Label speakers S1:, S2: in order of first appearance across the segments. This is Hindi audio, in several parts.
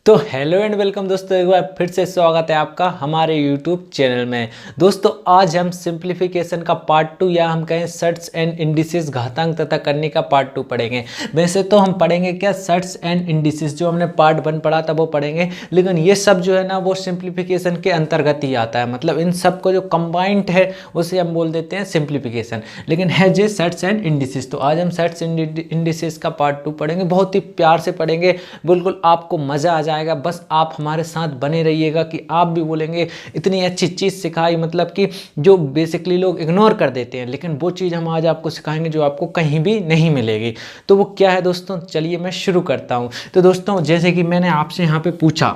S1: तो हेलो एंड वेलकम दोस्तों, एक बार फिर से स्वागत है आपका हमारे यूट्यूब चैनल में। दोस्तों आज हम सिंप्लीफिकेशन का पार्ट 2 या हम कहें सर्ट्स एंड इंडिसेस घातांक तथा करने का पार्ट 2 पढ़ेंगे। वैसे तो हम पढ़ेंगे क्या सर्ट्स एंड इंडिसेस, जो हमने पार्ट 1 पढ़ा था वो पढ़ेंगे, लेकिन ये सब जो है ना वो सिंप्लीफिकेशन के अंतर्गत ही आता है। मतलब इन सब को जो कंबाइंड है उसे हम बोल देते हैं सिंप्लीफिकेशन, लेकिन है जो सर्ट्स एंड इंडिसेस। तो आज हम सर्ट्स एंड इंडिसेस का पार्ट 2 पढ़ेंगे, बहुत ही प्यार से पढ़ेंगे, बिल्कुल आपको मज़ा आ जाएगा। बस आप हमारे साथ बने रहिएगा कि आप भी बोलेंगे इतनी अच्छी चीज़ सिखाई, मतलब कि जो बेसिकली लोग इग्नोर कर देते हैं, लेकिन वो चीज़ हम आज आपको सिखाएंगे जो आपको कहीं भी नहीं मिलेगी। तो वो क्या है दोस्तों, चलिए मैं शुरू करता हूँ। तो दोस्तों जैसे कि मैंने आपसे यहाँ पे पूछा,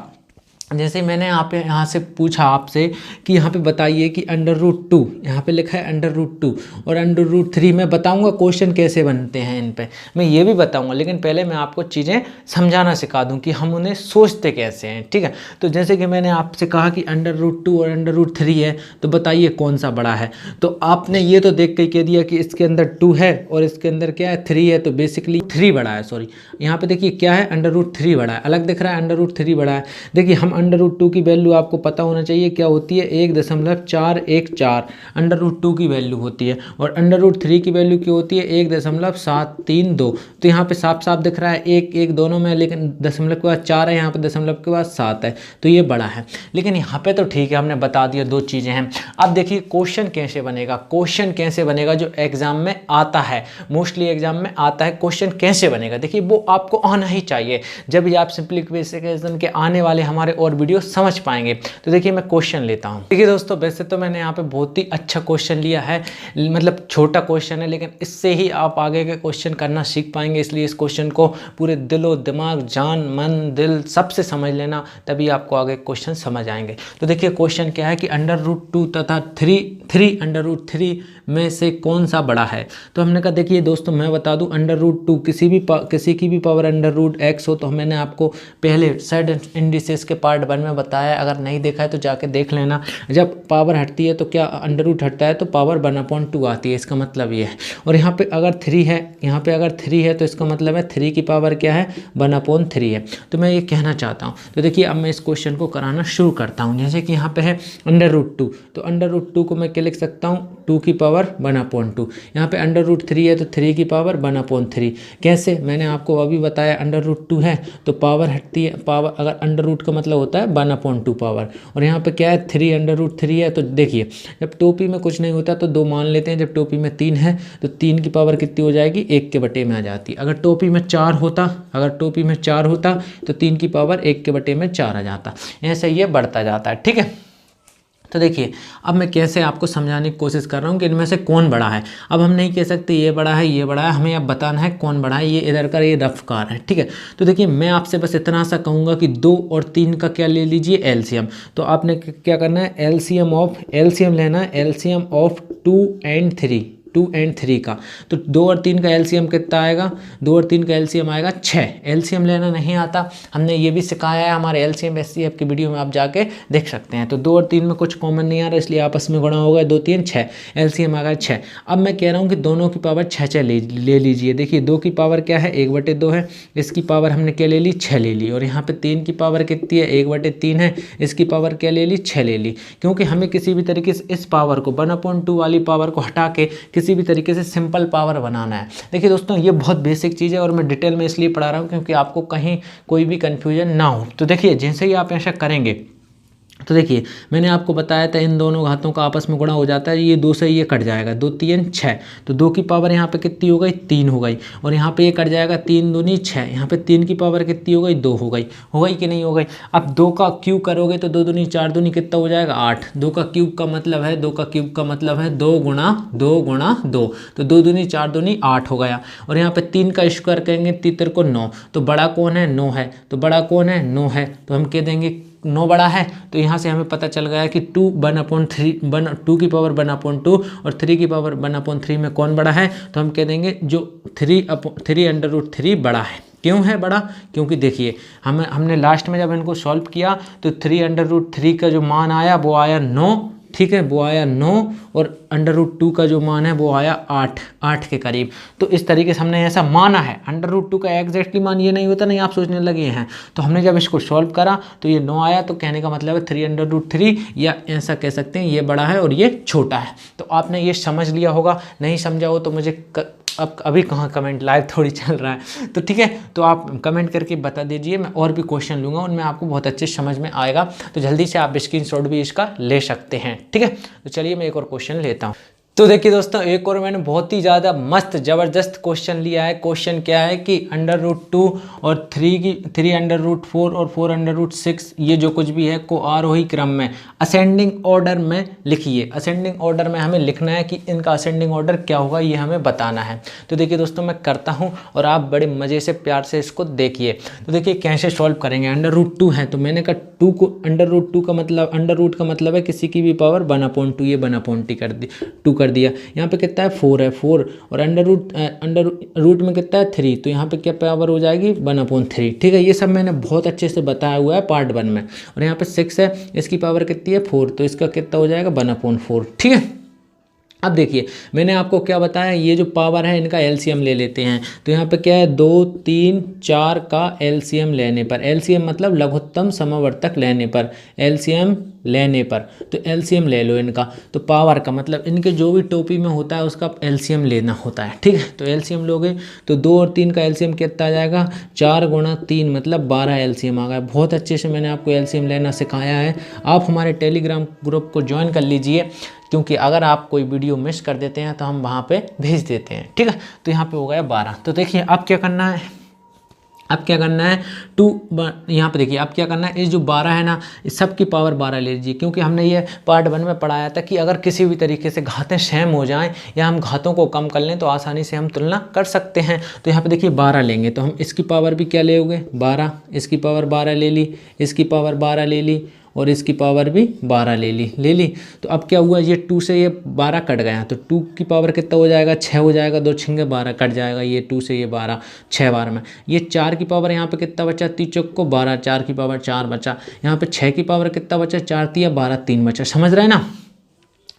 S1: जैसे मैंने यहाँ से पूछा आपसे कि यहाँ पे बताइए कि √2, यहाँ पे लिखा है √2 और √3 मैं बताऊँगा क्वेश्चन कैसे बनते हैं, इन पे मैं ये भी बताऊँगा, लेकिन पहले मैं आपको चीज़ें समझाना सिखा दूँ कि हम उन्हें सोचते कैसे हैं। ठीक है, तो जैसे कि मैंने आपसे कहा कि √2 और √3 है, तो बताइए कौन सा बड़ा है। तो आपने ये तो देख के कह दिया कि इसके अंदर 2 है और इसके अंदर क्या है 3 है, तो बेसिकली 3 बड़ा है। सॉरी, यहाँ पे देखिए क्या है √3 बड़ा है, अलग दिख रहा है √3 बड़ा है। देखिए हम √2 की वैल्यू आपको पता होना चाहिए क्या होती है, 1.414 √2 की वैल्यू होती है, और √3 की वैल्यू क्या होती है 1.732। तो यहाँ पे साफ साफ दिख रहा है 1 दोनों में, लेकिन दशमलव के बाद 4 है, यहाँ पे दशमलव के बाद 7 है, तो ये बड़ा है। लेकिन यहाँ पे तो ठीक है, हमने बता दिया, दो चीज़ें हैं। अब देखिए क्वेश्चन कैसे बनेगा, क्वेश्चन कैसे बनेगा जो एग्जाम में आता है, मोस्टली एग्जाम में आता है, क्वेश्चन कैसे बनेगा देखिए वो आपको आना ही चाहिए, जब भी आप सिंप्लीफिकेशन के आने वाले हमारे और वीडियो समझ पाएंगे। तो देखिए मैं क्वेश्चन लेता हूँ। देखिए दोस्तों वैसे तो मैंने यहाँ पे बहुत ही अच्छा क्वेश्चन लिया है, मतलब छोटा क्वेश्चन है, लेकिन इससे ही आप आगे के क्वेश्चन करना सीख पाएंगे, इसलिए इस क्वेश्चन को पूरे दिलो दिमाग जान मन दिल सबसे समझ लेना, तभी आपको आगे क्वेश्चन समझ आएंगे। तो देखिए क्वेश्चन क्या है कि √2 तथा 3 √3 में से कौन सा बड़ा है। तो हमने कहा देखिए दोस्तों मैं बता दूं, √2 किसी की भी पावर √x हो, तो मैंने आपको पहले सर्ट्स इंडिसेस के पार्ट 1 में बताया, अगर नहीं देखा है तो जाके देख लेना। जब पावर हटती है तो क्या √ हटता है तो पावर 1/2 आती है, इसका मतलब ये है। और यहाँ पे अगर 3 है, यहाँ पे अगर 3 है तो इसका मतलब है 3 की पावर क्या है 1/3 है। तो मैं ये कहना चाहता हूँ। तो देखिए अब मैं इस क्वेश्चन को कराना शुरू करता हूँ। जैसे कि यहाँ पे है √2, तो √2 को मैं क्या लिख सकता हूँ 2 की पावर 1/2। यहाँ पे √3 है तो 3 की पावर 1/3। कैसे, मैंने आपको अभी बताया √2 है तो पावर हटती है, पावर अगर √ का मतलब होता है 1/2 पावर, और यहाँ पे क्या है 3 √3 है। तो देखिए जब टोपी में कुछ नहीं होता तो 2 मान लेते हैं, जब टोपी में 3 है तो 3 की पावर कितनी हो जाएगी 1 के बटे में आ जाती। अगर टोपी में 4 होता तो 3 की पावर 1 के बटे में 4 आ जाता। ऐसे ये बढ़ता जाता है। ठीक है, तो देखिए अब मैं कैसे आपको समझाने की कोशिश कर रहा हूँ कि इनमें से कौन बड़ा है। अब हम नहीं कह सकते ये बड़ा है ये बड़ा है, हमें अब बताना है कौन बड़ा है। ये इधर का ये रफ कार है, ठीक है। तो देखिए मैं आपसे बस इतना सा कहूँगा कि 2 और 3 का क्या ले लीजिए एलसीएम। तो आपने क्या करना है एलसीएम लेना है, एलसीएम ऑफ 2 और 3 का। तो 2 और 3 का एलसीएम कितना आएगा, 2 और 3 का एलसीएम आएगा 6। एलसीएम लेना नहीं आता, हमने ये भी सिखाया है हमारे एलसीएम एचसीएफ की वीडियो में, आप जाके देख सकते हैं। तो 2 और 3 में कुछ कॉमन नहीं आ रहा, इसलिए आपस में गुणा होगा 2 3 6, एलसीएम आ गया 6। अब मैं कह रहा हूँ कि दोनों की पावर 6 ले लीजिए। देखिए 2 की पावर क्या है 1/2 है, इसकी पावर हमने क्या ले ली 6 ले ली, और यहाँ पे 3 की पावर कितनी है 1/3 है, इसकी पावर क्या ले ली 6 ले ली। क्योंकि हमें किसी भी तरीके से इस पावर को 1/2 वाली पावर को हटा के किसी भी तरीके से सिंपल पावर बनाना है। देखिए दोस्तों ये बहुत बेसिक चीज़ है और मैं डिटेल में इसलिए पढ़ा रहा हूँ क्योंकि आपको कहीं कोई भी कन्फ्यूजन ना हो। तो देखिए जैसे ही आप ऐसा करेंगे तो देखिए मैंने आपको बताया था इन दोनों घातों का आपस में गुणा हो जाता है, ये 2 से ये कट जाएगा, 2 3 6, तो 2 की पावर यहाँ पे कितनी हो गई 3 हो गई, और यहाँ पे ये कट जाएगा 3 दूनी 6, यहाँ पे 3 की पावर कितनी हो गई 2 हो गई कि नहीं हो गई। अब 2 का क्यूब करोगे तो 2 दूनी 4 दूनी कितना हो जाएगा 8। 2 का क्यूब का मतलब है 2 गुणा 2, तो 2 दूनी 4 दूनी 8 हो गया। और यहाँ पे 3 का स्क्वायर करेंगे तीतर को 9, तो बड़ा कौन है 9 है, तो बड़ा कौन है 9 है, तो हम कह देंगे 9 बड़ा है। तो यहाँ से हमें पता चल गया कि 2 की पावर 1/2 और 3 की पावर 1/3 में कौन बड़ा है। तो हम कह देंगे जो 3 बड़ा है। क्यों है बड़ा, क्योंकि देखिए हमने लास्ट में जब इनको सॉल्व किया तो 3 √3 का जो मान आया वो आया 9, ठीक है, वो आया 9 और √2 का जो मान है वो आया 8 के करीब। तो इस तरीके से हमने ऐसा माना है। √2 का एग्जैक्टली मान ये नहीं होता, नहीं आप सोचने लगे हैं। तो हमने जब इसको सॉल्व करा तो ये 9 आया, तो कहने का मतलब है 3√3, या ऐसा कह सकते हैं ये बड़ा है और ये छोटा है। तो आपने ये समझ लिया होगा, नहीं समझा हो तो मुझे अब अभी कहाँ कमेंट, लाइव थोड़ी चल रहा है, तो ठीक है, तो आप कमेंट करके बता दीजिए, मैं और भी क्वेश्चन लूँगा, उनमें आपको बहुत अच्छे समझ में आएगा। तो जल्दी से आप स्क्रीनशॉट भी इसका ले सकते हैं, ठीक है। तो चलिए मैं एक और क्वेश्चन लेता हूँ। तो देखिए दोस्तों, एक और मैंने बहुत ही ज़्यादा मस्त ज़बरदस्त क्वेश्चन लिया है। क्वेश्चन क्या है कि √2 और 3√4 और 4√6 ये जो कुछ भी है को आरोही क्रम में असेंडिंग ऑर्डर में लिखिए। असेंडिंग ऑर्डर में हमें लिखना है कि इनका असेंडिंग ऑर्डर क्या होगा, ये हमें बताना है। तो देखिए दोस्तों, मैं करता हूँ और आप बड़े मज़े से प्यार से इसको देखिए। तो देखिए कैसे सॉल्व करेंगे। √2 है तो मैंने कहा 2 को √2 का मतलब, √रूट का मतलब है किसी की भी पावर 1/2, ये 1/2 कर दी, 2 कर दिया। यहाँ पे कितना है 4 है, 4 और अंडर रूट में कितना है 3, तो यहाँ पे क्या पावर हो जाएगी 1/3, ठीक है। ये सब मैंने बहुत अच्छे से बताया हुआ है पार्ट 1 में। और यहाँ पे 6 है, इसकी पावर कितनी है 4, तो इसका कितना हो जाएगा 1/4, ठीक है। अब देखिए मैंने आपको क्या बताया, ये जो पावर है इनका एलसीएम ले लेते हैं। तो यहाँ पे क्या है 2, 3, 4 का एलसीएम लेने पर, एलसीएम मतलब लघुत्तम समवर्तक लेने पर, एलसीएम लेने पर, तो एलसीएम ले लो इनका। तो पावर का मतलब इनके जो भी टोपी में होता है उसका एलसीएम लेना होता है, ठीक है। तो एलसीएम लोगे तो 2 और 3 का एलसीएम कितना आ जाएगा 4 × 3 मतलब 12 एलसीएम आ गया। बहुत अच्छे से मैंने आपको एलसीएम लेना सिखाया है। आप हमारे टेलीग्राम ग्रुप को ज्वाइन कर लीजिए, क्योंकि अगर आप कोई वीडियो मिस कर देते हैं तो हम वहाँ पे भेज देते हैं, ठीक है। तो यहाँ पे हो गया 12। तो देखिए अब क्या करना है, अब क्या करना है 2, यहाँ पे देखिए अब क्या करना है, इस जो 12 है ना, इस सब की पावर 12 ले लीजिए, क्योंकि हमने ये पार्ट 1 में पढ़ाया था कि अगर किसी भी तरीके से घातें सेम हो जाएं या हम घातों को कम कर लें तो आसानी से हम तुलना कर सकते हैं। तो यहाँ पे देखिए 12 लेंगे तो हम इसकी पावर भी क्या लेंगे 12, इसकी पावर 12 ले ली, इसकी पावर 12 ले ली और इसकी पावर भी 12 ले ली। तो अब क्या हुआ, ये 2 से ये 12 कट गया, तो 2 की पावर कितना हो जाएगा 6 हो जाएगा, 2 6 12 कट जाएगा, ये 2 से ये 12, 6 12 में। ये 4 की पावर यहाँ पे कितना बचा 3 चौक को 12, 4 की पावर 4 बचा। यहाँ पे 6 की पावर कितना बचा 4 3 12 3 बचा। समझ रहे हैं ना।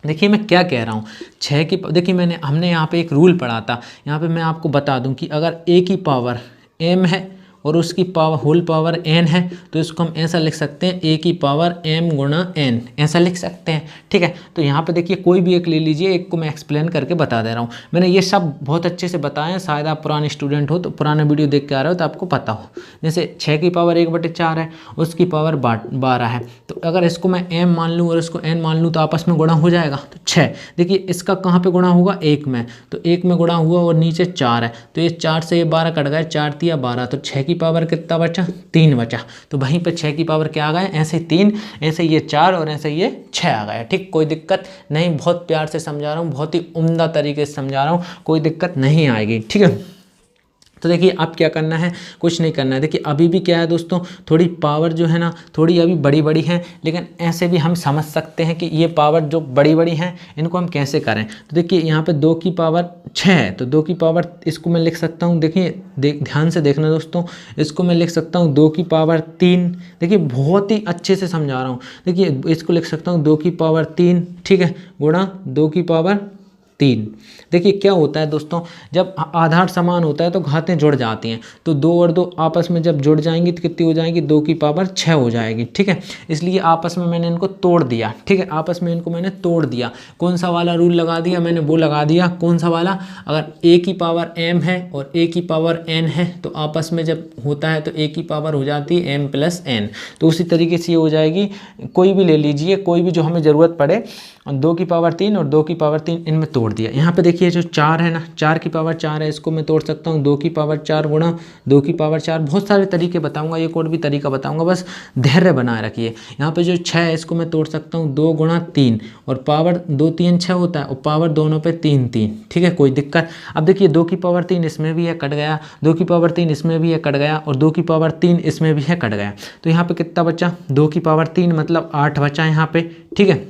S1: देखिए मैं क्या कह रहा हूँ, 6 की देखिए हमने यहाँ पे एक रूल पढ़ा था। यहाँ पे मैं आपको बता दूँ कि अगर a की पावर m है और उसकी पावर होल पावर n है, तो इसको हम ऐसा लिख सकते हैं a की पावर m × n, ऐसा लिख सकते हैं, ठीक है। तो यहाँ पे देखिए कोई भी एक ले लीजिए, एक को मैं एक्सप्लेन करके बता दे रहा हूँ। मैंने ये सब बहुत अच्छे से बताया, शायद आप पुराने स्टूडेंट हो तो पुराना वीडियो देख के आ रहे हो तो आपको पता हो। जैसे 6 की पावर 1/4 है, उसकी पावर 12 है, तो अगर इसको मैं m मान लूँ और इसको n मान लूँ तो आपस में गुणा हो जाएगा। तो 6 देखिए इसका कहाँ पर गुणा होगा 1 में, तो 1 में गुणा हुआ और नीचे 4 है, तो ये 4 से ये 12 कट गए, 4 3 12, तो 6 की पावर कितना बचा 3 बचा। तो वहीं पे 6 की पावर क्या आ गए, ऐसे 3, ऐसे ये 4 और ऐसे ये 6 आ गया, ठीक। कोई दिक्कत नहीं, बहुत प्यार से समझा रहा हूँ, बहुत ही उम्दा तरीके से समझा रहा हूँ, कोई दिक्कत नहीं आएगी, ठीक है। तो देखिए अब क्या करना है, कुछ नहीं करना है। देखिए अभी भी क्या है दोस्तों, थोड़ी पावर जो है ना थोड़ी अभी बड़ी बड़ी है, लेकिन ऐसे भी हम समझ सकते हैं कि ये पावर जो बड़ी बड़ी हैं इनको हम कैसे करें। तो देखिए यहाँ पे 2 की पावर 6 है, तो 2 की पावर इसको मैं लिख सकता हूँ, देखिए ध्यान से देखना दोस्तों, इसको मैं लिख सकता हूँ 2 की पावर 3। देखिए बहुत ही अच्छे से समझा रहा हूँ। देखिए इसको लिख सकता हूँ 2 की पावर 3, ठीक है, गुणा 2 की पावर 3। देखिए क्या होता है दोस्तों, जब आधार समान होता है तो घातें जुड़ जाती हैं, तो 2 और 2 आपस में जब जुड़ जाएंगी तो कितनी हो जाएगी 2 की पावर 6 हो जाएगी, ठीक है। इसलिए आपस में मैंने इनको तोड़ दिया, ठीक है, आपस में इनको मैंने तोड़ दिया। कौन सा वाला रूल लगा दिया मैंने, वो लगा दिया, कौन सा वाला, अगर a की पावर m है और a की पावर n है तो आपस में जब होता है तो a की पावर हो जाती है m + n। तो उसी तरीके से ये हो जाएगी, कोई भी ले लीजिए, कोई भी जो हमें ज़रूरत पड़े, 2 की पावर 3 और 2 की पावर 3 इनमें तोड़ दिया। यहाँ पे देखिए जो 4 है ना, 4 की पावर 4 है, इसको मैं तोड़ सकता हूँ 2 की पावर 4 गुणा 2 की पावर 4। बहुत सारे तरीके बताऊँगा, एक और भी तरीका बताऊँगा, बस धैर्य बनाए रखिए। यहाँ पे जो 6 है इसको मैं तोड़ सकता हूँ 2 × 3 और पावर 2 3 6 होता है और पावर दोनों पे 3 3, ठीक है, कोई दिक्कत। अब देखिए 2 की पावर 3 इसमें भी है, कट गया, 2 की पावर 3 इसमें भी है, कट गया, और 2 की पावर 3 इसमें भी है, कट गया। तो यहाँ पे कितना बचा 2 की पावर 3 मतलब 8 बचा यहाँ पे, ठीक है।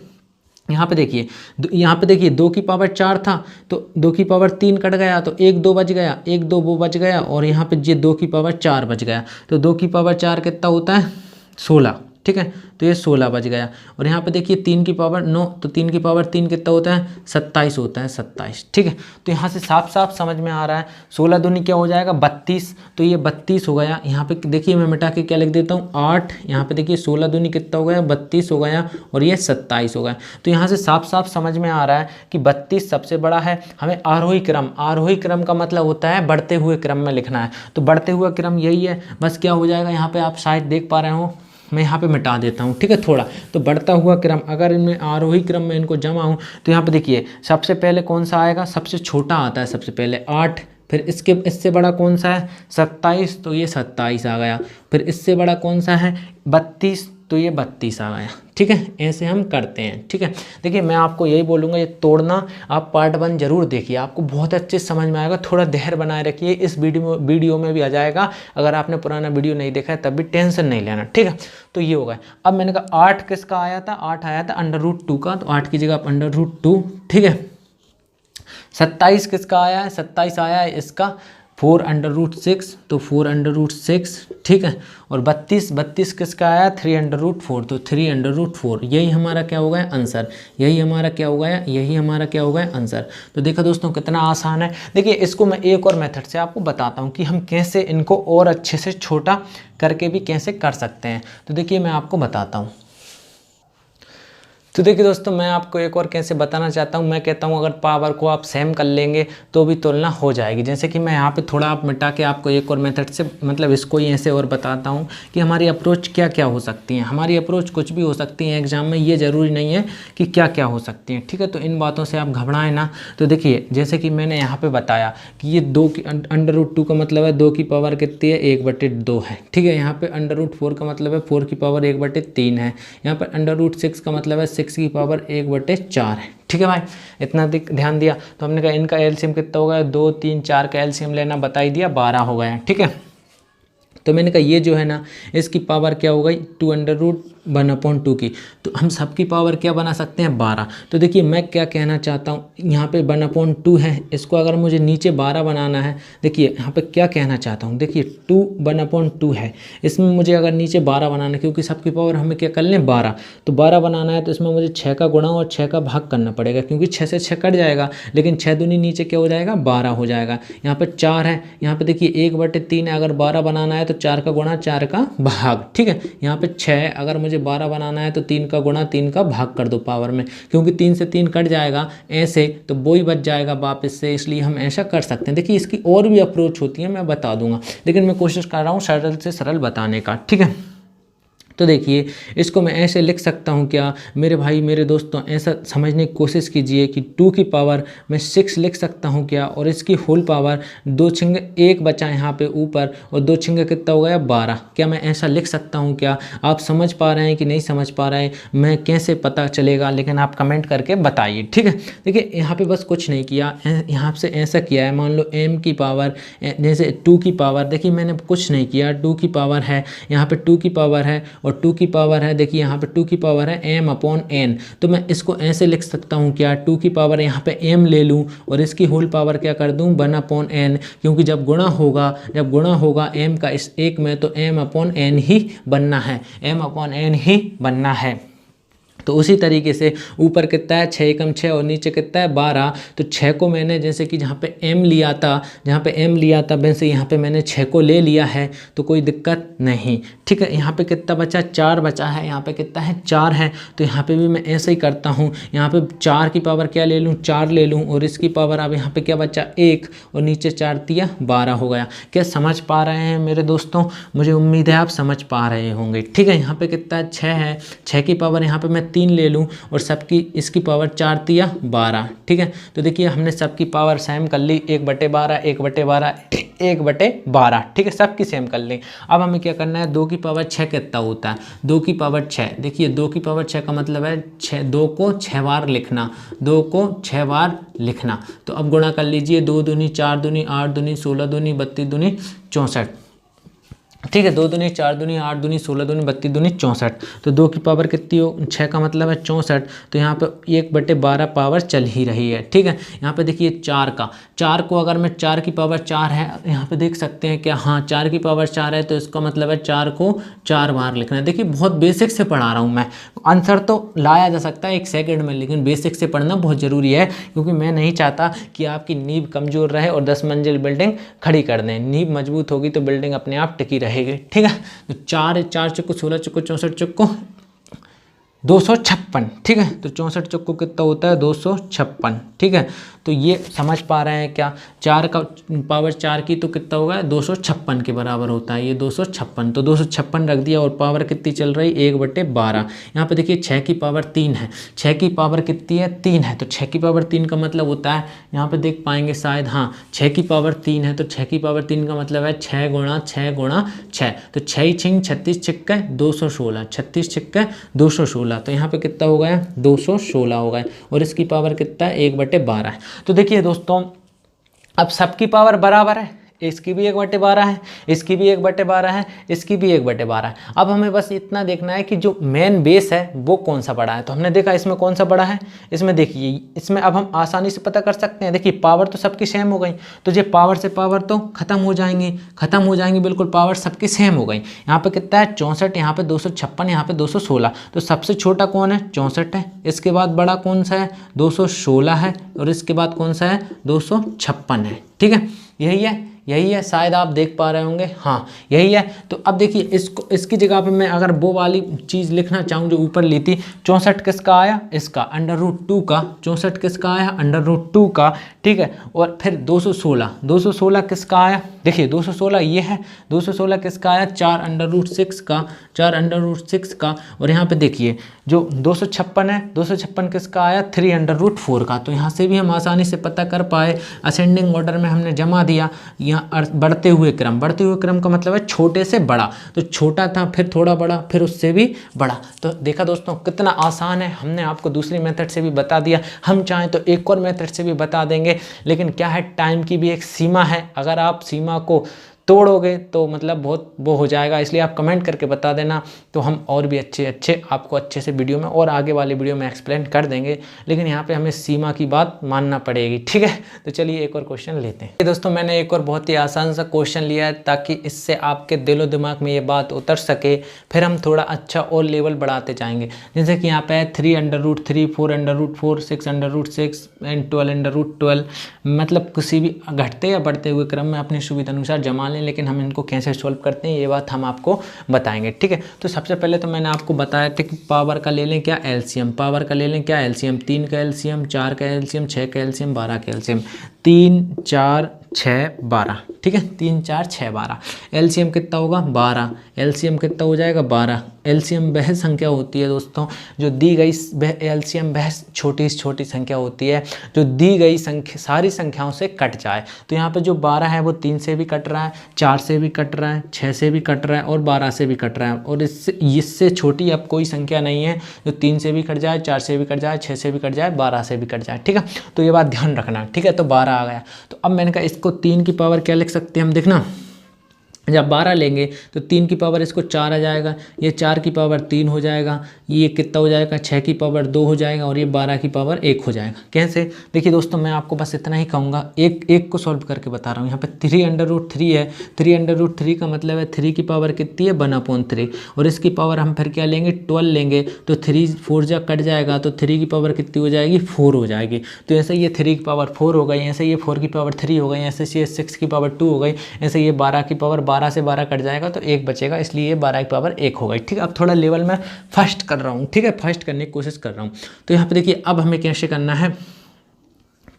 S1: यहाँ पे देखिए 2 की पावर 4 था तो 2 की पावर 3 कट गया, तो 1 2 बच गया, 1 2 वो बच गया, और यहाँ पे ये 2 की पावर 4 बच गया। तो 2 की पावर 4 कितना होता है 16, ठीक है, तो ये 16 बच गया। और यहाँ पे देखिए 3 की पावर 9, तो 3 की पावर 3 कितना होता है, 27 होता है, 27। ठीक है, तो यहाँ से साफ साफ समझ में आ रहा है 16 दूनी क्या हो जाएगा 32, तो ये 32 हो गया। यहाँ पे देखिए मैं मिटा के क्या लिख देता हूँ 8, यहाँ पे देखिए 16 दूनी कितना हो गया 32 हो गया, और ये 27 हो गया। तो यहाँ से साफ साफ समझ में आ रहा है कि 32 सबसे बड़ा है। हमें आरोही क्रम का मतलब होता है बढ़ते हुए क्रम में लिखना है, तो बढ़ते हुए क्रम यही है। बस क्या हो जाएगा, यहाँ पे आप शायद देख पा रहे हो, मैं यहाँ पे मिटा देता हूँ, ठीक है थोड़ा। तो बढ़ता हुआ क्रम, अगर इनमें आरोही क्रम में इनको जमा हूँ तो यहाँ पे देखिए सबसे पहले कौन सा आएगा, सबसे छोटा आता है सबसे पहले 8, फिर इससे बड़ा कौन सा है 27, तो ये 27 आ गया। फिर इससे बड़ा कौन सा है 32, तो ये 32 आ गया। ठीक है, ऐसे हम करते हैं। ठीक है, देखिए मैं आपको यही बोलूँगा, ये तोड़ना आप पार्ट 1 जरूर देखिए, आपको बहुत अच्छे से समझ में आएगा। थोड़ा धैर्य बनाए रखिए, इस वीडियो में भी आ जाएगा। अगर आपने पुराना वीडियो नहीं देखा है तब भी टेंशन नहीं लेना। ठीक है, तो ये होगा। अब मैंने कहा 8 किसका आया था, 8 आया था √2 का, तो 8 की जगह आप √2। ठीक है, 27 किसका आया है, 27 आया है इसका 4√6, तो 4√6। ठीक है, और 32 किसका आया 3√4, तो 3√4। यही हमारा क्या हो गया आंसर, यही हमारा क्या हो गया आंसर। तो देखो दोस्तों कितना आसान है। देखिए इसको मैं एक और मेथड से आपको बताता हूँ कि हम कैसे इनको और अच्छे से छोटा करके भी कैसे कर सकते हैं। तो देखिए मैं आपको बताता हूँ। तो देखिए दोस्तों, मैं आपको एक और कैसे बताना चाहता हूँ। मैं कहता हूँ अगर पावर को आप सेम कर लेंगे तो भी तुलना हो जाएगी। जैसे कि मैं यहाँ पे थोड़ा आप मिटा के आपको एक और मेथड से, मतलब इसको ही ऐसे और बताता हूँ कि हमारी अप्रोच क्या क्या हो सकती हैं। हमारी अप्रोच कुछ भी हो सकती है एग्जाम में, ये ज़रूरी नहीं है कि क्या क्या हो सकती हैं। ठीक है, तो इन बातों से आप घबराएं ना। तो देखिए जैसे कि मैंने यहाँ पर बताया कि ये 2 की √2 का मतलब है 2 की पावर कितनी है 1/2 है। ठीक है, यहाँ पर √4 का मतलब है 4 की पावर 1/3 है। यहाँ पर √6 का मतलब है 6 की पावर 1/4 है। ठीक है भाई, इतना ध्यान दिया। तो हमने कहा इनका एलसीएम कितना हो गया, 2, 3, 4 का एलसीएम लेना बता ही दिया, 12 हो गया। ठीक है, तो मैंने कहा ये जो है ना इसकी पावर क्या हो गई 2√1/2 की। तो हम सबकी पावर क्या बना सकते हैं 12। तो देखिए मैं क्या कहना चाहता हूँ, यहाँ पे 1/2 है, इसको अगर मुझे नीचे 12 बनाना है, देखिए यहाँ पे क्या कहना चाहता हूँ, देखिए 2/2 है, इसमें मुझे अगर नीचे 12 बनाना है, क्योंकि सबकी पावर हमें क्या कर लें 12, तो 12 बनाना है तो इसमें मुझे 6 का गुणा और 6 का भाग करना पड़ेगा, क्योंकि 6 से 6 कट जाएगा, लेकिन 6 दूनी नीचे क्या हो जाएगा 12 हो जाएगा। यहाँ पर 4 है, यहाँ पे देखिए 1/3 है, अगर 12 बनाना है तो 4 का गुणा 4 का भाग। ठीक है, यहाँ पे 6 है, अगर मुझे 12 बनाना है तो 3 का गुणा 3 का भाग कर दो पावर में, क्योंकि 3 से 3 कट जाएगा ऐसे, तो वो ही बच जाएगा वापस से, इसलिए हम ऐसा कर सकते हैं। देखिए इसकी और भी अप्रोच होती है, मैं बता दूंगा, लेकिन मैं कोशिश कर रहा हूँ सरल से सरल बताने का। ठीक है, तो देखिए इसको मैं ऐसे लिख सकता हूँ क्या मेरे भाई मेरे दोस्तों, ऐसा समझने की कोशिश कीजिए कि 2 की पावर मैं 6 लिख सकता हूँ क्या, और इसकी होल पावर 2 छिंगे 1 बचा यहाँ पे ऊपर, और 2 छिंगे कितना हो गया 12। क्या मैं ऐसा लिख सकता हूँ क्या? आप समझ पा रहे हैं कि नहीं समझ पा रहे हैं, मैं कैसे पता चलेगा, लेकिन आप कमेंट करके बताइए। ठीक है, देखिए यहाँ पे बस कुछ नहीं किया, यहाँ से ऐसा किया है, मान लो m की पावर जैसे 2 की पावर, देखिए मैंने कुछ नहीं किया, 2 की पावर है, यहाँ पे 2 की पावर है और 2 की पावर है, देखिए यहाँ पे 2 की पावर है m/n, तो मैं इसको ऐसे लिख सकता हूँ क्या, 2 की पावर यहाँ पे m ले लूँ और इसकी होल पावर क्या कर दूँ 1/n, क्योंकि जब गुणा होगा m का इस एक में, तो m/n ही बनना है, m/n ही बनना है। तो उसी तरीके से ऊपर कितना है 6 एकम 6 और नीचे कितना है 12, तो 6 को मैंने जैसे कि जहाँ पे m लिया था वैसे यहाँ पे मैंने 6 को ले लिया है, तो कोई दिक्कत नहीं। ठीक है, यहाँ पे कितना बचा 4 बचा है, यहाँ पे कितना है 4 है, तो यहाँ पे भी मैं ऐसे ही करता हूँ, यहाँ पे 4 की पावर क्या ले लूँ 4 ले लूँ, और इसकी पावर अब यहाँ पे क्या बचा 1 और नीचे 4 तिया 12 हो गया। क्या समझ पा रहे हैं मेरे दोस्तों? मुझे उम्मीद है आप समझ पा रहे होंगे। ठीक है, यहाँ पे कितना 6 है, 6 की पावर यहाँ पे मैं 3 ले लूँ और सबकी इसकी पावर 4 तिया 12। ठीक है, तो देखिए हमने सबकी पावर सेम कर ली, 1/12 1/12 1/12। ठीक है, सबकी सेम कर ली। अब हमें क्या करना है, 2 की पावर 6 कितना होता है, 2 की पावर 6, देखिए 2 की पावर 6 का मतलब है 2 को 6 बार लिखना, 2 को 6 बार लिखना। तो अब गुणा कर लीजिए, 2 दूनी 4 दूनी 8 दूनी 16 दूनी 32 दूनी 64, ठीक है। 2 दूनी 4 दूनी 8 दूनी 16 दूनी 32 दूनी 64, तो 2 की पावर कितनी हो, 6 का मतलब है 64, तो यहाँ पे 1/12 पावर चल ही रही है। ठीक है। यहाँ पे देखिए 4 को अगर मैं 4 की पावर 4 है, यहाँ पे देख सकते हैं क्या, हाँ 4 की पावर 4 है, तो इसका मतलब है 4 को 4 बार लिखना है। देखिए बहुत बेसिक से पढ़ा रहा हूँ मैं, आंसर तो लाया जा सकता है 1 सेकंड में, लेकिन बेसिक से पढ़ना बहुत ज़रूरी है, क्योंकि मैं नहीं चाहता कि आपकी नींव कमज़ोर रहे और 10 मंजिल बिल्डिंग खड़ी कर दें। नींव मजबूत होगी तो बिल्डिंग अपने आप टिकी रहेगी। ठीक है। तो 4 चौको 16 चौको 64 चौको 256। ठीक है। तो 64 चौको कितना होता है, 256। ठीक है। तो ये समझ पा रहे हैं क्या, 4 का पावर 4 की तो कितना होगा, 256 के बराबर होता है ये 256, तो 256 रख दिया, और पावर कितनी चल रही, 1/12। यहाँ पे देखिए 6 की पावर 3 है, 6 की पावर कितनी है, 3 है, तो 6 की पावर 3 का मतलब होता है, यहाँ पे देख पाएंगे शायद, हाँ 6 की पावर 3 है, तो 6 की पावर 3 का मतलब है 6 गुणा 6 गुणा 6, तो 6 छिंग 36 छिक्के 216, 36 छिक्के 216, तो यहाँ पे कितना हो गया, 216 हो गया, और इसकी पावर कितना है, 1/12 है। तो देखिए दोस्तों, अब सबकी पावर बराबर है, इसकी भी 1/12 है, इसकी भी 1/12 है, इसकी भी 1/12 है। अब हमें बस इतना देखना है कि जो मेन बेस है वो कौन सा बड़ा है। तो हमने देखा इसमें कौन सा बड़ा है, इसमें देखिए, इसमें अब हम आसानी से पता कर सकते हैं। देखिए पावर तो सबकी सेम हो गई, तो ये पावर से पावर तो खत्म हो जाएंगी, बिल्कुल पावर सबकी सेम हो गई। यहाँ पे कितना है, 64, यहाँ पे 256, यहाँ पे 216, तो सबसे छोटा कौन है, 64 है, इसके बाद बड़ा कौन सा है, 216 है, और इसके बाद कौन सा है, 256 है। ठीक है, यही है, शायद आप देख पा रहे होंगे, हाँ यही है। तो अब देखिए इसकी जगह पे मैं अगर वो वाली चीज़ लिखना चाहूँ जो ऊपर ली थी, 64 किसका आया, इसका √2 का, 64 किसका आया, √2 का। ठीक है। और फिर 216 किसका आया, देखिए 216 ये है, 216 किसका आया, 4√6 का, 4√6 का। और यहाँ पे देखिए जो 256 है, 256 किसका आया, 3√4 का। तो यहाँ से भी हम आसानी से पता कर पाए, असेंडिंग ऑर्डर में हमने जमा दिया, यहाँ बढ़ते हुए क्रम का मतलब है छोटे से बड़ा, तो छोटा था, फिर थोड़ा बड़ा, फिर उससे भी बड़ा। तो देखा दोस्तों कितना आसान है, हमने आपको दूसरी मेथड से भी बता दिया, हम चाहें तो एक और मेथड से भी बता देंगे, लेकिन क्या है, टाइम की भी एक सीमा है, अगर आप सीमा को तोड़ोगे तो मतलब बहुत वो हो जाएगा, इसलिए आप कमेंट करके बता देना, तो हम और भी अच्छे आपको अच्छे से वीडियो में और आगे वाले वीडियो में एक्सप्लेन कर देंगे, लेकिन यहाँ पे हमें सीमा की बात मानना पड़ेगी। ठीक है। तो चलिए एक और क्वेश्चन लेते हैं। दोस्तों मैंने एक और बहुत ही आसान सा क्वेश्चन लिया है, ताकि इससे आपके दिलो दिमाग में ये बात उतर सके, फिर हम थोड़ा अच्छा और लेवल बढ़ाते जाएंगे। जैसे कि यहाँ पे है 3√3, 4√4, 6√6 एंड 12√12, मतलब किसी भी घटते या बढ़ते हुए क्रम में अपनी सुविधा अनुसार जमा लें, लेकिन हम इनको कैसे सॉल्व करते हैं ये बात हम आपको बताएंगे। ठीक है। तो सबसे पहले तो मैंने आपको बताया था कि पावर का ले लें क्या एलसीएम, 3 का एलसीएम, 4 का एलसीएम, 6 का एलसीएम, 12 का एलसीएम, 3 4 6 12। ठीक है, 3 4 6 12, एलसीएम कितना होगा, 12, एलसीएम कितना हो जाएगा, 12। एलसीएम वह संख्या होती है दोस्तों जो दी गई, एलसीएम वह छोटी से छोटी संख्या होती है जो दी गई सारी संख्याओं से कट जाए। तो यहाँ पे जो 12 है वो 3 से भी कट रहा है, 4 से भी कट रहा है, 6 से भी कट रहा है, और 12 से भी कट रहा है, और इससे छोटी अब कोई संख्या नहीं है जो 3 से भी कट जाए, 4 से भी कट जाए, 6 से भी कट जाए, 12 से भी कट जाए। ठीक है, तो ये बात ध्यान रखना। ठीक है, तो 12 आ गया। तो अब मैंने कहा इसको 3 की पावर क्या लिख सकते हैं हम, देखना जब 12 लेंगे तो 3 की पावर इसको 4 आ जाएगा, ये 4 की पावर 3 हो जाएगा, ये कितना हो जाएगा, 6 की पावर 2 हो जाएगा, और ये 12 की पावर 1 हो जाएगा। कैसे, देखिए दोस्तों मैं आपको बस इतना ही कहूँगा, एक को सॉल्व करके बता रहा हूँ। यहाँ पे 3√3 है, 3√3 का मतलब है 3 की पावर कितनी है, 1/3, और इसकी पावर हम फिर क्या लेंगे, 12 लेंगे, तो 3 4 जा कट जाएगा, तो 3 की पावर कितनी हो जाएगी, 4 हो जाएगी। तो ऐसे ये 3 की पावर 4 हो गई, ऐसे ये 4 की पावर 3 हो गई, ऐसे ये 6 की पावर 2 हो गई, ऐसे ये 12 की पावर 12 से 12 कट जाएगा तो 1 बचेगा, इसलिए ये 12 की पावर 1 हो गई। ठीक है, अब थोड़ा लेवल में फर्स्ट कर रहा हूँ। ठीक है, फर्स्ट करने की कोशिश कर रहा हूँ। तो यहाँ पे देखिए अब हमें कैसे करना है,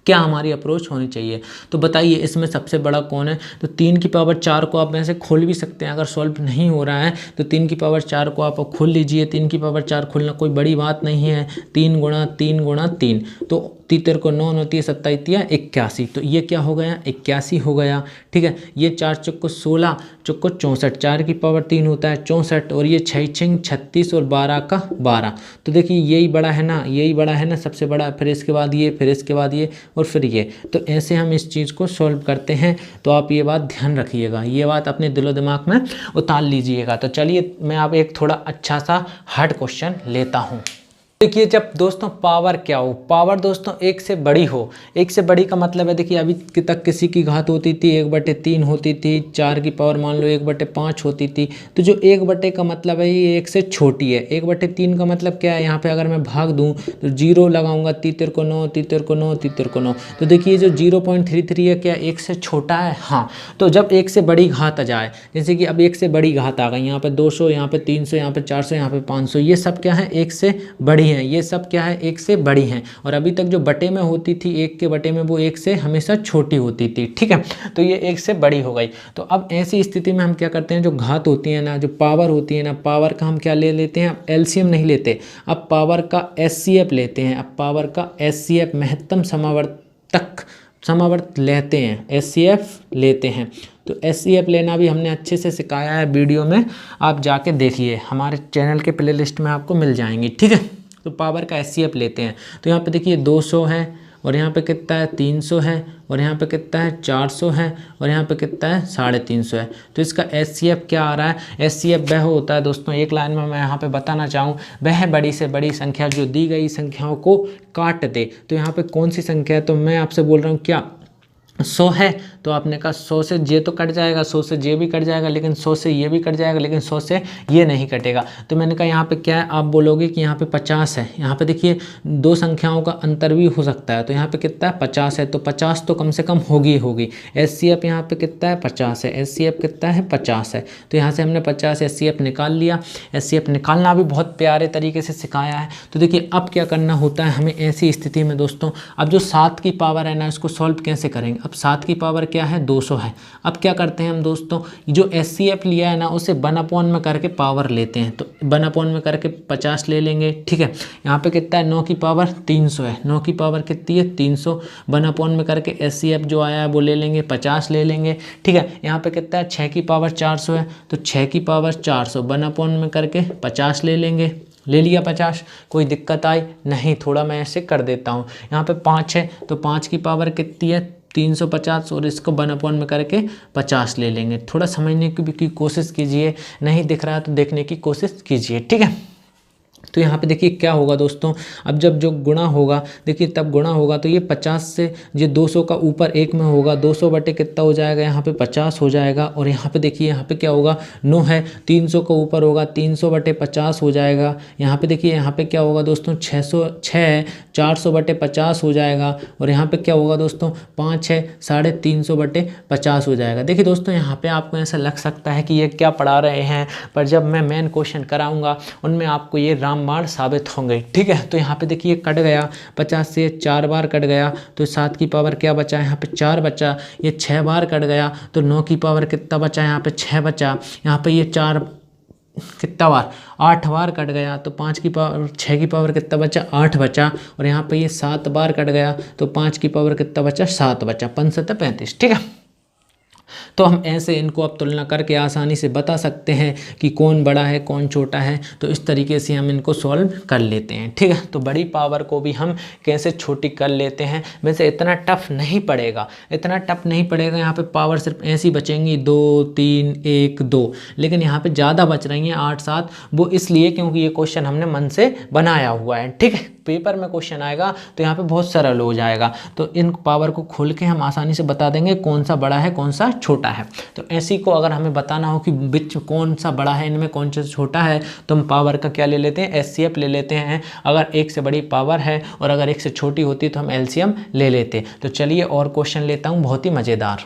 S1: क्या हमारी अप्रोच होनी चाहिए। तो बताइए इसमें सबसे बड़ा कौन है। तो 3 की पावर 4 को आप ऐसे खोल भी सकते हैं, अगर सॉल्व नहीं हो रहा है तो 3 की पावर 4 को आप खोल लीजिए। 3 की पावर 4 खोलना कोई बड़ी बात नहीं है, 3 गुणा 3 गुणा 3, तो 3 को 9 होती है, 27 81, तो ये क्या हो गया, 81 हो गया। ठीक है, ये 4 चौक को 16, चौको 64, 4 की पावर 3 होता है 64, और ये 6 6 36 और 12 का 12। तो देखिए यही बड़ा है ना, यही बड़ा है ना, सबसे बड़ा, फिर इसके बाद ये, फिर इसके बाद ये, और फिर ये। तो ऐसे हम इस चीज़ को सॉल्व करते हैं। तो आप ये बात ध्यान रखिएगा, ये बात अपने दिलो दिमाग में उतार लीजिएगा। तो चलिए मैं अब एक थोड़ा अच्छा सा हार्ड क्वेश्चन लेता हूँ। देखिए जब दोस्तों पावर क्या हो, पावर दोस्तों एक से बड़ी हो। एक से बड़ी का मतलब है, देखिए अभी तक किसी की घात होती थी 1/3 होती थी, 4 की पावर मान लो 1/5 होती थी। तो जो 1 का मतलब है ये 1 से छोटी है। 1/3 का मतलब क्या है, यहाँ पे अगर मैं भाग दूँ तो 0 लगाऊंगा, तीतर को 9, तीतर को 9, तीतर को 9। तो देखिए जो 0.33 है क्या 1 से छोटा है? हाँ। तो जब 1 से बड़ी घात आ जाए, जैसे कि अब 1 से बड़ी घात आ गई, यहाँ पे 200, यहाँ पे 300, यहाँ पे 400, यहाँ पे 500, ये सब क्या है 1 से बड़ी हैं। ये सब क्या है 1 से बड़ी हैं। और अभी तक जो बटे में होती थी 1 के बटे में, वो 1 से हमेशा छोटी होती थी। ठीक है, तो ये 1 से बड़ी हो गई। तो अब ऐसी स्थिति में हम क्या करते हैं, जो घात होती है ना, जो पावर होती है ना, पावर का हम क्या ले लेते हैं, एलसीएम नहीं लेते, अब पावर का एचसीएफ लेते हैं। अब पावर का एचसीएफ महत्तम समावर्तक समावर्त लेते हैं, एचसीएफ लेते हैं। तो एचसीएफ लेना भी हमने अच्छे से सिखाया है वीडियो में, आप जाके देखिए, हमारे चैनल के प्लेलिस्ट में आपको मिल जाएंगी। ठीक है, तो पावर का एचसीएफ लेते हैं। तो यहाँ पे देखिए 200 है, और यहाँ पे कितना है 300 है, और यहाँ पे कितना है 400 है, और यहाँ पे कितना है 350 है। तो इसका एचसीएफ क्या आ रहा है, एचसीएफ वह होता है दोस्तों, एक लाइन में मैं यहाँ पे बताना चाहूँ, वह बड़ी से बड़ी संख्या जो दी गई संख्याओं को काट दे। तो यहाँ पे कौन सी संख्या है, तो मैं आपसे बोल रहा हूँ क्या 100 है। तो आपने कहा 100 से जे तो कट जाएगा, 100 से जे भी कट जाएगा, लेकिन 100 से ये भी कट जाएगा, लेकिन 100 से ये नहीं कटेगा। तो मैंने कहा यहाँ पे क्या है, आप बोलोगे कि यहाँ पे 50 है। यहाँ पे देखिए दो संख्याओं का अंतर भी हो सकता है। तो यहाँ पे कितना है 50 है, तो 50 तो कम से कम होगी। एचसीएफ यहाँ पे कितना है 50 है, एचसीएफ कितना है 50 है। तो यहाँ से हमने 50 एचसीएफ निकाल लिया। एचसीएफ निकालना भी बहुत प्यारे तरीके से सिखाया है। तो देखिए अब क्या करना होता है हमें ऐसी स्थिति में दोस्तों, अब जो 7 की पावर है ना, इसको सॉल्व कैसे करेंगे। अब 7 की पावर क्या है 200 है। अब क्या करते हैं हम दोस्तों, जो एचसीएफ लिया है ना, उसे 1/, में करके पावर लेते हैं। तो 1/, में करके 50 ले लेंगे। ठीक है, यहाँ पे कितना है 9 की पावर 300 है। 9 की पावर कितनी है 300, 1/, में करके एचसीएफ जो आया है वो ले लेंगे, 50 ले लेंगे। ठीक है, यहाँ पे कितना है 6 की पावर 400 है। तो 6 की पावर 400, 1/, में करके 50 ले लेंगे। ले लिया 50, कोई दिक्कत आई नहीं। थोड़ा मैं ऐसे कर देता हूँ, यहाँ पे 5 है, तो 5 की पावर कितनी है 350, और इसको 1/, में करके 50 ले लेंगे। थोड़ा समझने की कोशिश कीजिए, नहीं दिख रहा है तो देखने की कोशिश कीजिए। ठीक है, तो यहाँ पे देखिए क्या होगा दोस्तों, अब जब जो गुणा होगा, देखिए तब गुणा होगा तो ये 50 से ये 200 का ऊपर एक में होगा, 200 बटे कितना हो जाएगा, यहाँ पे 50 हो जाएगा। और यहाँ पे देखिए यहाँ पे क्या होगा 9 है, 300 का ऊपर होगा, 300 बटे 50 हो जाएगा। यहाँ पे देखिए यहाँ पे क्या होगा दोस्तों 606 है, 400 बटे 50 हो जाएगा। और यहाँ पे क्या होगा दोस्तों 5 है, 350 बटे 50 हो जाएगा। देखिए दोस्तों यहाँ पे आपको ऐसा लग सकता है कि ये क्या पढ़ा रहे हैं, पर जब मैं मेन क्वेश्चन कराऊंगा उनमें आपको ये रामबाण साबित होंगे। ठीक है, तो यहाँ पे देखिए कट गया, 50 से 4 बार कट गया, तो 7 की पावर क्या बचा, यहाँ पे 4 बचा। ये 6 बार कट गया, तो 9 की पावर कितना बचा, यहाँ पे 6 बचा। यहाँ पे ये 4 कितना बार 8 बार कट गया, तो 5 की पावर 6 की पावर कितना बचा 8 बचा। और यहाँ पे ये 7 बार कट गया, तो 5 की पावर कितना बचा 7 बचा, 5 7 35। ठीक है, तो हम ऐसे इनको अब तुलना करके आसानी से बता सकते हैं कि कौन बड़ा है कौन छोटा है। तो इस तरीके से हम इनको सॉल्व कर लेते हैं। ठीक है, तो बड़ी पावर को भी हम कैसे छोटी कर लेते हैं। वैसे इतना टफ नहीं पड़ेगा, इतना टफ नहीं पड़ेगा। यहाँ पे पावर सिर्फ ऐसी बचेंगी 2 3 1 2, लेकिन यहाँ पे ज़्यादा बच रही हैं 8 7। वो इसलिए क्योंकि ये क्वेश्चन हमने मन से बनाया हुआ है। ठीक है, पेपर में क्वेश्चन आएगा तो यहाँ पे बहुत सरल हो जाएगा। तो इन पावर को खोल के हम आसानी से बता देंगे कौन सा बड़ा है कौन सा छोटा है। तो ऐसी को अगर हमें बताना हो कि बिच कौन सा बड़ा है इनमें कौन सा छोटा है, तो हम पावर का क्या ले लेते हैं एचसीएफ ले लेते हैं। अगर एक से बड़ी पावर है और अगर एक से छोटी होती तो हम एलसीएम ले लेते। तो चलिए और क्वेश्चन लेता हूँ बहुत ही मज़ेदार।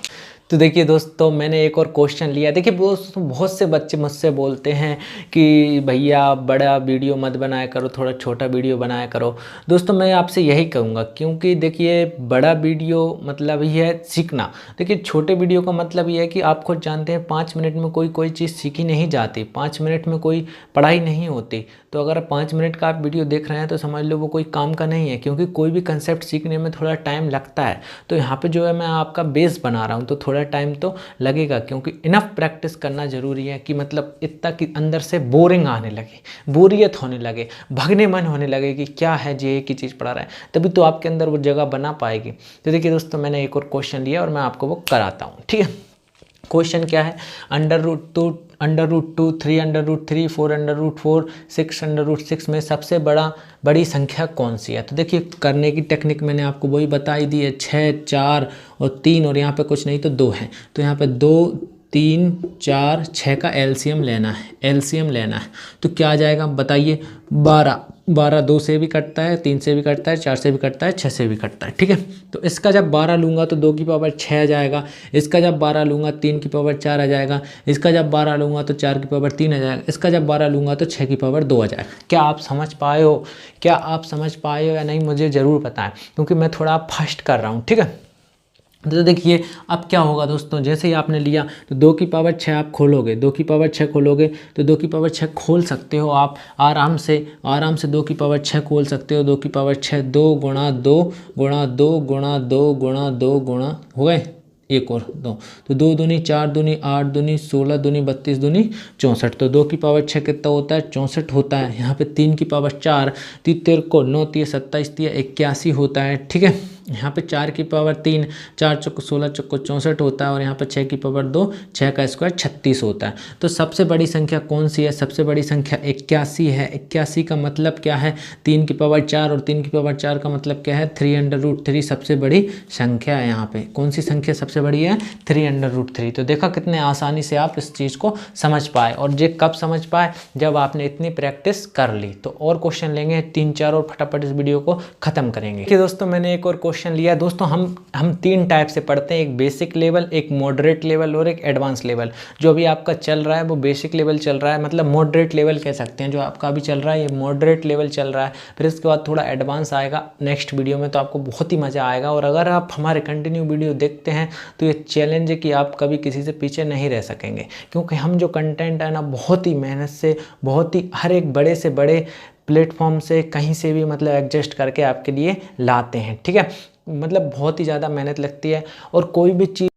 S1: तो देखिए दोस्तों मैंने एक और क्वेश्चन लिया। देखिए दोस्तों बहुत से बच्चे मुझसे बोलते हैं कि भैया बड़ा वीडियो मत बनाया करो, थोड़ा छोटा वीडियो बनाया करो। दोस्तों मैं आपसे यही कहूँगा, क्योंकि देखिए बड़ा वीडियो मतलब ही है सीखना। देखिए छोटे वीडियो का मतलब ये है कि आप खुद जानते हैं 5 मिनट में कोई चीज़ सीखी नहीं जाती, 5 मिनट में कोई पढ़ाई नहीं होती। तो अगर 5 मिनट का आप वीडियो देख रहे हैं तो समझ लो वो कोई काम का नहीं है, क्योंकि कोई भी कंसेप्ट सीखने में थोड़ा टाइम लगता है। तो यहाँ पर जो है मैं आपका बेस बना रहा हूँ, तो थोड़ा थोड़ा टाइम तो लगेगा, क्योंकि इनफ प्रैक्टिस करना ज़रूरी है कि मतलब इतना कि अंदर से बोरिंग आने लगे, बोरियत होने लगे, भगने मन होने लगे कि क्या है जे एक ही चीज़ पढ़ा रहा है, तभी तो आपके अंदर वो जगह बना पाएगी। तो देखिए दोस्तों, मैंने एक और क्वेश्चन लिया और मैं आपको वो कराता हूँ, ठीक है। क्वेश्चन क्या है, √2, √2, 3√3, 4√4, 6√6 में सबसे बड़ी संख्या कौन सी है। तो देखिए करने की टेक्निक मैंने आपको वही बताई दी है, 6, 4 और 3 और यहाँ पे कुछ नहीं तो 2 है। तो यहाँ पे 2, 3, 4, 6 का एलसीएम लेना है, एलसीएम लेना है। तो क्या आ जाएगा बताइए, 12, 2 से भी कटता है, 3 से भी कटता है, 4 से भी कटता है, 6 से भी कटता है, ठीक है। तो इसका जब 12 लूँगा तो 2 की पावर 6 आ जाएगा, इसका जब 12 लूँगा 3 की पावर 4 आ जाएगा, इसका जब 12 लूँगा तो 4 की पावर 3 आ जाएगा, इसका जब 12 लूँगा तो 6 की पावर 2 आ जाएगा। क्या आप समझ पाए हो, क्या आप समझ पाए हो या नहीं, मुझे ज़रूर बताएं, क्योंकि मैं थोड़ा फास्ट कर रहा हूँ, ठीक है। तो देखिए अब क्या होगा दोस्तों, जैसे ही आपने लिया तो 2 की पावर 6 आप खोलोगे, 2 की पावर 6 खोलोगे तो 2 की पावर 6 खोल सकते हो आप आराम से 2 की पावर 6 खोल सकते हो। 2 की पावर 6 2 गुणा 2 गुणा 2 गुणा 2 गुणा 2 गुणा हो गए, एक और 2, तो 2 दूनी 4 दूनी 8 दूनी 16 दूनी 32 दूनी 64। तो 2 की पावर 6 कितना होता है, 64 होता है। यहाँ पे 3 की पावर 4, 3 को 9 3 27 81 होता है, ठीक है। यहाँ पे 4 की पावर 3, 4 चौको 16 चौको 64 होता है, और यहाँ पे 6 की पावर 2, 6 का स्क्वायर 36 होता है। तो सबसे बड़ी संख्या कौन सी है, सबसे बड़ी संख्या 81 है। 81 का मतलब क्या है, 3 की पावर 4 और 3 की पावर 4 का मतलब क्या है, 3√3 सबसे बड़ी संख्या है। यहाँ पे कौन सी संख्या सबसे बड़ी है, 3√3। तो देखा कितने आसानी से आप इस चीज़ को समझ पाए, और ये कब समझ पाए, जब आपने इतनी प्रैक्टिस कर ली। तो और क्वेश्चन लेंगे 3 4 और फटाफट इस वीडियो को खत्म करेंगे। देखिए दोस्तों, मैंने एक और क्वेश्चन लिया दोस्तों। हम 3 टाइप से पढ़ते हैं, एक बेसिक लेवल, एक मॉडरेट लेवल और एक एडवांस लेवल। जो भी आपका चल रहा है वो बेसिक लेवल चल रहा है, मतलब मॉडरेट लेवल कह सकते हैं। जो आपका अभी चल रहा है ये मॉडरेट लेवल चल रहा है, फिर इसके बाद थोड़ा एडवांस आएगा नेक्स्ट वीडियो में, तो आपको बहुत ही मज़ा आएगा। और अगर आप हमारे कंटिन्यू वीडियो देखते हैं तो ये चैलेंज है कि आप कभी किसी से पीछे नहीं रह सकेंगे, क्योंकि हम जो कंटेंट है ना बहुत ही मेहनत से, बहुत ही हर एक बड़े से बड़े प्लेटफॉर्म से कहीं से भी मतलब एडजस्ट करके आपके लिए लाते हैं, ठीक है। मतलब बहुत ही ज़्यादा मेहनत लगती है, और कोई भी चीज़